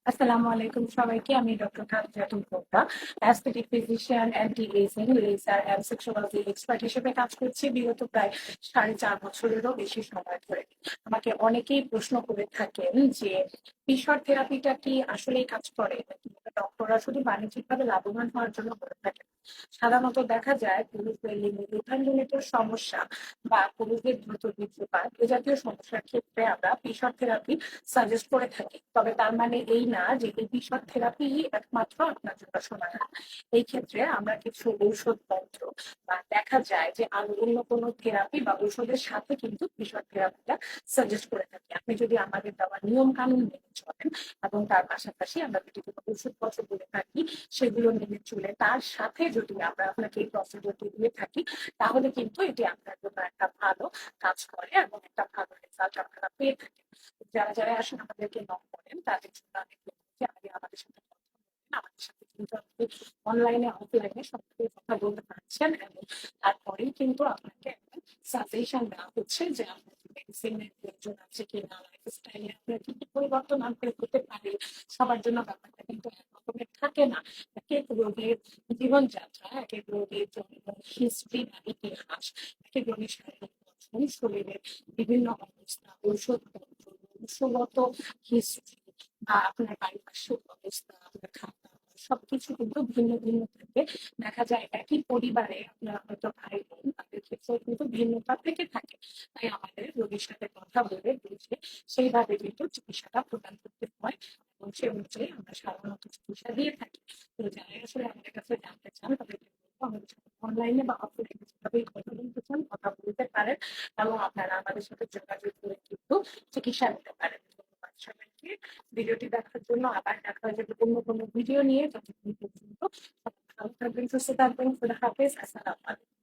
আসসালামু আলাইকুম সবাইকে। আমি doctor Khadijatul Kobra, aesthetic physician, anti aging, laser and sexology expert হিসেবে কাজ করছি বিগত প্রায় 4.5 বছরেরও বেশি সময় ধরে। আমাকে অনেকেই প্রশ্ন করে থাকেন যে ফিশর থেরাপিটা কি আসলেই কাজ করে নাকি ডক্টররা শুধু বাণিজ্যিকভাবে লাভবান হওয়ার জন্য করে থাকেন। সাধারণত দেখা যায় পুরুষদের লিঙ্গ সমস্যা বা পুরুষদের দ্রুত বীর্যপাত এ জাতীয় সমস্যার ক্ষেত্রে আমরা ফিশর থেরাপি সাজেস্ট করে থাকি। তবে তার মানে এই না যে এই ফিশর থেরাপি একমাত্র আপনার জন্য সমাধান। এই ক্ষেত্রে আমরা কিছু ঔষধপত্র বা দেখা যায় যে আরো অন্য কোনো থেরাপি বা ঔষধের সাথে কিন্তু ফিশর থেরাপিটা সাজেস্ট করে থাকি। আপনি যদি আমাদের দেওয়া নিয়ম কানুন মেনে চলেন এবং তার পাশাপাশি আমরা যদি কোনো ওষুধপত্র বলে থাকি সেগুলো মেনে চলে তার সাথে যদি আমরা আপনাকে এই প্রসিডিউরটি দিয়ে থাকি, তাহলে কিন্তু এটি আপনার জন্য একটা ভালো কাজ করে এবং একটা ভালো রেজাল্ট আপনারা পেয়ে থাকেন। যারা যারা আসলে আমাদেরকে নক করেন তাদের জন্য আমি বলবো যে আগে আমাদের সাথে কথা বলবেন। আমাদের সাথে কিন্তু আপনি অনলাইনে অফলাইনে সবকিছু কথা বলতে পারছেন এবং তারপরেই কিন্তু আপনাকে সাজেশন দেওয়া হচ্ছে যে আপনার মেডিসিনের প্রয়োজন আছে কিনা, লাইফস্টাইলে আপনার কি কি পরিবর্তন আনতে হতে পারে। সবার জন্য ব্যাপারটা কিন্তু একরকমের থাকে না। এক এক রোগের জীবনযাত্রা, এক এক রোগের জন্ম হিস্ট্রি বা ইতিহাস, এক এক রোগের শারীরিক গঠন, শরীরের বিভিন্ন অবস্থা, ঔষধপত্র, বংশগত হিস্ট্রি বা আপনার পারিপার্শ্বিক অবস্থা, আপনার খাতা সবকিছু কিন্তু ভিন্ন ভিন্ন থাকে। দেখা যায় একই পরিবারে আপনার হয়তো ভাই বোন তাদের ক্ষেত্রে কিন্তু ভিন্নতা থেকে থাকে। তাই আমাদের রোগীর সাথে কথা বলে বুঝে সেইভাবে কিন্তু চিকিৎসাটা প্রদান করতে হয় এবং সে অনুযায়ী আমরা সাধারণত চিকিৎসা দিয়ে থাকি। তো যারা আসলে আমাদের কাছে জানতে চান তাদেরকে বলবো আমাদের সাথে অনলাইনে বা অফলাইনে যেভাবেই কথা বলতে চান কথা বলতে পারেন এবং আপনারা আমাদের সাথে যোগাযোগ করে কিন্তু চিকিৎসা নিতে পারেন। ধন্যবাদ সবাইকে ভিডিওটি দেখার জন্য। আবার দেখা যাবে অন্য কোনো ভিডিও নিয়ে। ততক্ষণ পর্যন্ত সবাই ভালো থাকবেন, সুস্থ থাকবেন। খুদা হাফেজ। আসসালামু আলাইকুম।